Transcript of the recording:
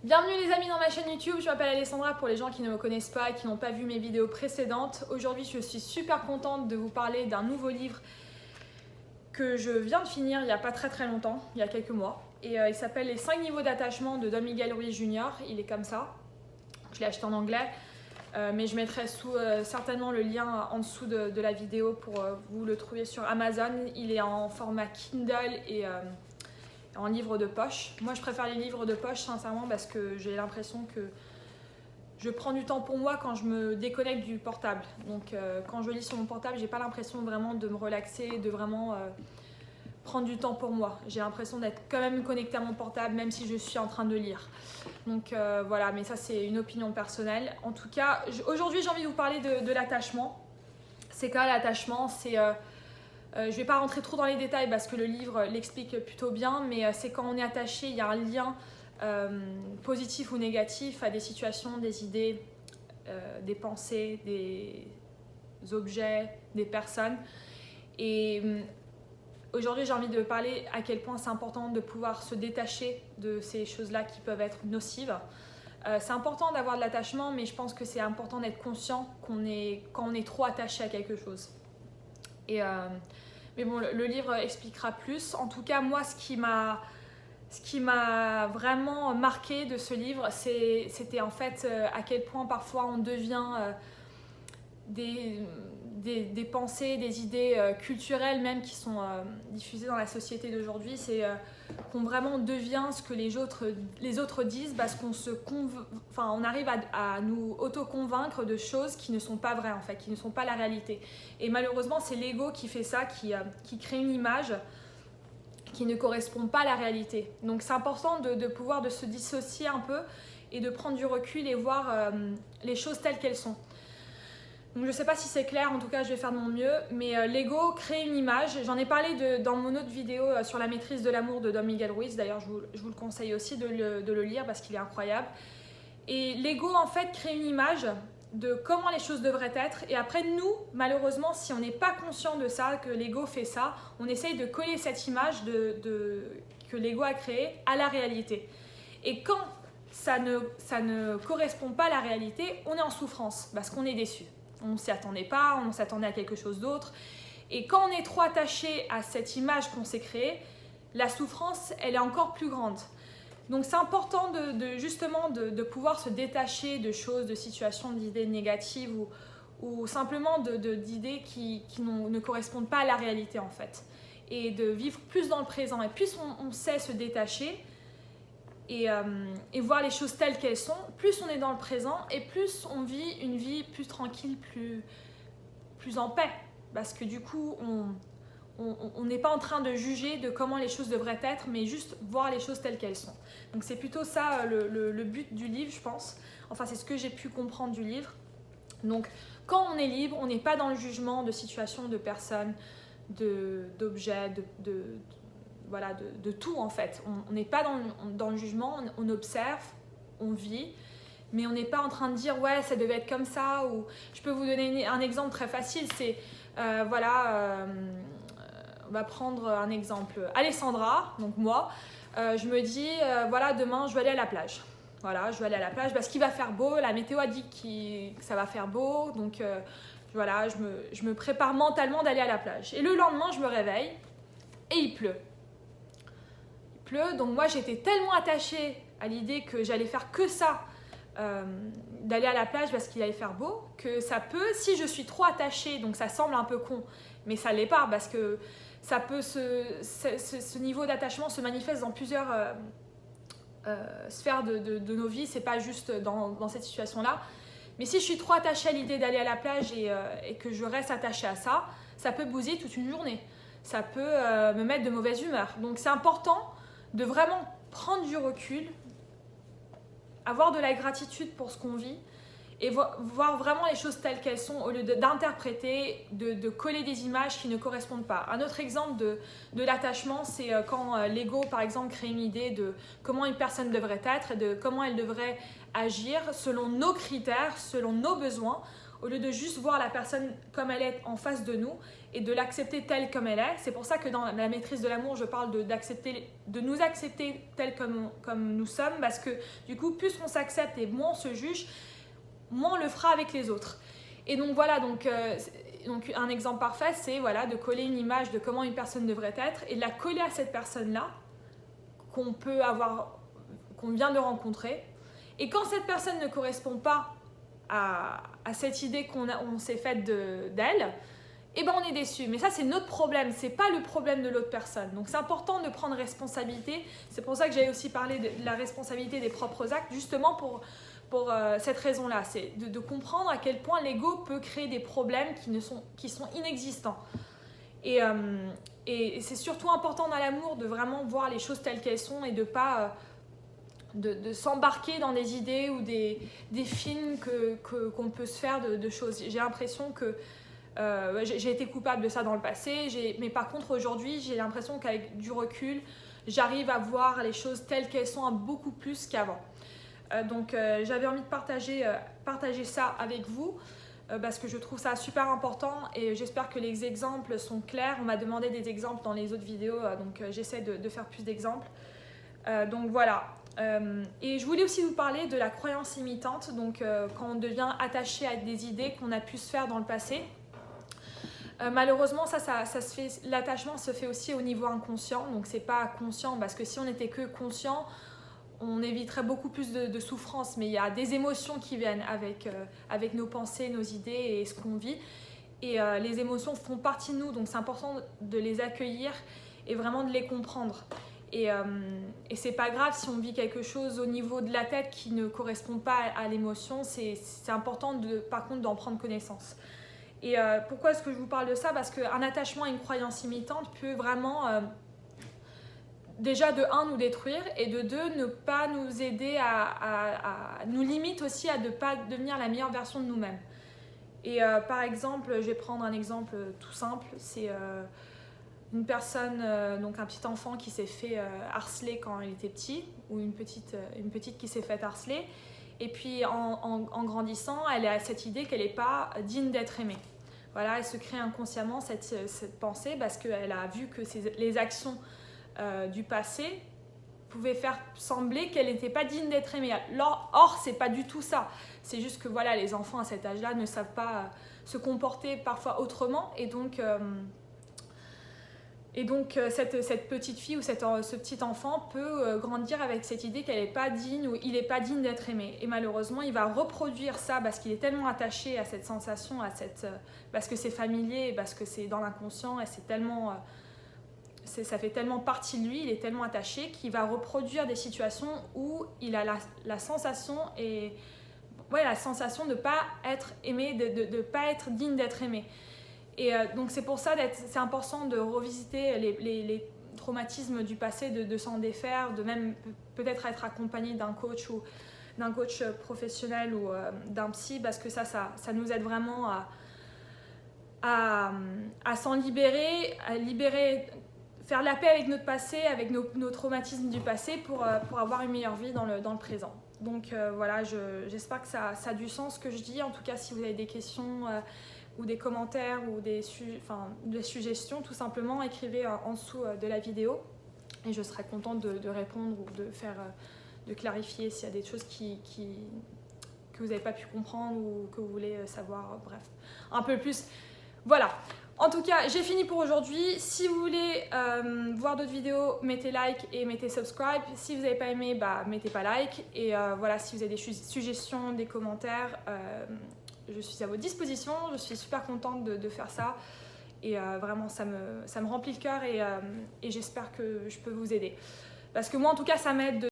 Bienvenue les amis dans ma chaîne YouTube, je m'appelle Alessandra pour les gens qui ne me connaissent pas et qui n'ont pas vu mes vidéos précédentes. Aujourd'hui je suis super contente de vous parler d'un nouveau livre que je viens de finir il n'y a pas très longtemps, il y a quelques mois. Et il s'appelle Les 5 niveaux d'attachement de Don Miguel Ruiz Jr. Il est comme ça, je l'ai acheté en anglais. Mais je mettrai certainement le lien en dessous de la vidéo pour vous le trouver sur Amazon. Il est en format Kindle et en livre de poche. Moi je préfère les livres de poche sincèrement parce que j'ai l'impression que je prends du temps pour moi quand je me déconnecte du portable. Donc quand je lis sur mon portable, j'ai pas l'impression vraiment de me relaxer, de vraiment prendre du temps pour moi. J'ai l'impression d'être quand même connectée à mon portable même si je suis en train de lire. Donc voilà, mais ça c'est une opinion personnelle. En tout cas, aujourd'hui j'ai envie de vous parler de l'attachement. C'est quoi l'attachement? Je ne vais pas rentrer trop dans les détails parce que le livre l'explique plutôt bien, mais c'est quand on est attaché, il y a un lien positif ou négatif à des situations, des idées, des pensées, des objets, des personnes. Et aujourd'hui, j'ai envie de parler à quel point c'est important de pouvoir se détacher de ces choses-là qui peuvent être nocives. C'est important d'avoir de l'attachement, mais je pense que c'est important d'être conscient quand on est trop attaché à quelque chose. Mais bon, le livre expliquera plus. En tout cas, moi, ce qui m'a vraiment marqué de ce livre, c'était en fait à quel point parfois on devient des pensées, des idées culturelles même qui sont diffusées dans la société d'aujourd'hui. C'est qu'on vraiment devient ce que les autres disent parce on arrive à nous auto-convaincre de choses qui ne sont pas vraies en fait, qui ne sont pas la réalité. Et malheureusement, c'est l'ego qui fait ça, qui crée une image qui ne correspond pas à la réalité. Donc c'est important de pouvoir de se dissocier un peu et de prendre du recul et voir les choses telles qu'elles sont. Donc je ne sais pas si c'est clair, en tout cas je vais faire de mon mieux, mais l'ego crée une image. J'en ai parlé dans mon autre vidéo sur la maîtrise de l'amour de Don Miguel Ruiz, d'ailleurs je vous le conseille aussi de le lire parce qu'il est incroyable. Et l'ego en fait crée une image de comment les choses devraient être, et après nous, malheureusement, si on n'est pas conscient de ça, que l'ego fait ça, on essaye de coller cette image que l'ego a créée à la réalité. Et quand ça ne correspond pas à la réalité, on est en souffrance parce qu'on est déçu. On ne s'y attendait pas, on s'attendait à quelque chose d'autre. Et quand on est trop attaché à cette image qu'on s'est créée, la souffrance, elle est encore plus grande. Donc c'est important justement de pouvoir se détacher de choses, de situations, d'idées négatives ou simplement d'idées qui ne correspondent pas à la réalité en fait. Et de vivre plus dans le présent. Et plus on sait se détacher et voir les choses telles qu'elles sont, plus on est dans le présent et plus on vit une vie plus tranquille, plus en paix. Parce que du coup, on n'est pas en train de juger de comment les choses devraient être, mais juste voir les choses telles qu'elles sont. Donc c'est plutôt ça le but du livre, je pense. Enfin, c'est ce que j'ai pu comprendre du livre. Donc quand on est libre, on n'est pas dans le jugement de situations, de personnes, d'objets, de tout en fait. On n'est pas dans le jugement, on observe, on vit, mais on n'est pas en train de dire ouais ça devait être comme ça. Ou je peux vous donner un exemple très facile, c'est on va prendre un exemple. Alessandra, donc moi, je me dis voilà demain je vais aller à la plage. Voilà, je vais aller à la plage parce qu'il va faire beau, la météo a dit que ça va faire beau, donc voilà, je me prépare mentalement d'aller à la plage. Et le lendemain je me réveille et il pleut. Donc moi j'étais tellement attachée à l'idée que j'allais faire que ça, d'aller à la plage parce qu'il allait faire beau, que ça peut, si je suis trop attachée, donc ça semble un peu con, mais ça l'est pas parce que ça peut ce niveau d'attachement se manifeste dans plusieurs sphères de nos vies, c'est pas juste dans cette situation-là. Mais si je suis trop attachée à l'idée d'aller à la plage et que je reste attachée à ça, ça peut bousiller toute une journée, ça peut me mettre de mauvaise humeur. Donc c'est important de vraiment prendre du recul, avoir de la gratitude pour ce qu'on vit et voir vraiment les choses telles qu'elles sont au lieu d'interpréter, de coller des images qui ne correspondent pas. Un autre exemple de l'attachement, c'est quand l'ego, par exemple, crée une idée de comment une personne devrait être et de comment elle devrait agir selon nos critères, selon nos besoins, au lieu de juste voir la personne comme elle est en face de nous et de l'accepter telle comme elle est. C'est pour ça que dans la maîtrise de l'amour, je parle de nous accepter telle comme nous sommes, parce que du coup, plus on s'accepte et moins on se juge, moins on le fera avec les autres. Et donc voilà, donc un exemple parfait, c'est voilà, de coller une image de comment une personne devrait être et de la coller à cette personne-là qu'on vient de rencontrer. Et quand cette personne ne correspond pas à cette idée on s'est faite d'elle, eh ben on est déçu. Mais ça, c'est notre problème, c'est pas le problème de l'autre personne. Donc c'est important de prendre responsabilité. C'est pour ça que j'ai aussi parlé de la responsabilité des propres actes, justement pour cette raison-là. C'est de comprendre à quel point l'ego peut créer des problèmes qui sont inexistants. Et c'est surtout important dans l'amour de vraiment voir les choses telles qu'elles sont et de pas de s'embarquer dans des idées ou des films qu'on peut se faire de choses. J'ai l'impression que j'ai été coupable de ça dans le passé, mais par contre aujourd'hui j'ai l'impression qu'avec du recul j'arrive à voir les choses telles qu'elles sont beaucoup plus qu'avant. Donc j'avais envie de partager ça avec vous parce que je trouve ça super important et j'espère que les exemples sont clairs. On m'a demandé des exemples dans les autres vidéos, donc j'essaie de faire plus d'exemples. Donc voilà. Et je voulais aussi vous parler de la croyance limitante, donc quand on devient attaché à des idées qu'on a pu se faire dans le passé. Malheureusement, ça se fait, l'attachement se fait aussi au niveau inconscient, donc c'est pas conscient, parce que si on n'était que conscient, on éviterait beaucoup plus de souffrance, mais il y a des émotions qui viennent avec nos pensées, nos idées et ce qu'on vit, et les émotions font partie de nous, donc c'est important de les accueillir et vraiment de les comprendre. Et c'est pas grave si on vit quelque chose au niveau de la tête qui ne correspond pas à l'émotion, c'est important par contre d'en prendre connaissance. Et pourquoi est-ce que je vous parle de ça? Parce qu'un attachement à une croyance limitante peut vraiment déjà de un nous détruire et de deux ne pas nous aider nous limite aussi à ne pas devenir la meilleure version de nous-mêmes. Et par exemple, je vais prendre un exemple tout simple, c'est une personne, donc un petit enfant qui s'est fait harceler quand il était petit, ou une petite qui s'est fait harceler, et puis en grandissant, elle a cette idée qu'elle n'est pas digne d'être aimée. Voilà, elle se crée inconsciemment cette pensée parce qu'elle a vu que les actions du passé pouvaient faire sembler qu'elle n'était pas digne d'être aimée. Or, c'est pas du tout ça. C'est juste que voilà, les enfants à cet âge-là ne savent pas se comporter parfois autrement, et donc cette petite fille ou ce petit enfant peut grandir avec cette idée qu'elle n'est pas digne ou il n'est pas digne d'être aimé. Et malheureusement, il va reproduire ça parce qu'il est tellement attaché à cette sensation, parce que c'est familier, parce que c'est dans l'inconscient et ça fait tellement partie de lui, il est tellement attaché qu'il va reproduire des situations où il a la sensation de ne pas être aimé, de ne pas être digne d'être aimé. Et donc c'est pour ça c'est important de revisiter les traumatismes du passé, de s'en défaire, de même peut-être être accompagné d'un coach ou d'un coach professionnel ou d'un psy, parce que ça nous aide vraiment à s'en libérer, faire la paix avec notre passé, avec nos traumatismes du passé pour avoir une meilleure vie dans le présent. Donc voilà, j'espère que ça a du sens ce que je dis. En tout cas, si vous avez des questions ou des commentaires ou des suggestions, tout simplement écrivez en dessous de la vidéo et je serai contente de répondre ou de clarifier s'il y a des choses que vous n'avez pas pu comprendre ou que vous voulez savoir, bref, un peu plus. Voilà, en tout cas j'ai fini pour aujourd'hui. Si vous voulez voir d'autres vidéos, mettez like et mettez subscribe. Si vous n'avez pas aimé, mettez pas like. Et voilà, si vous avez des suggestions, des commentaires, je suis à votre disposition. Je suis super contente de faire ça et vraiment ça me remplit le cœur et j'espère que je peux vous aider, parce que moi en tout cas ça m'aide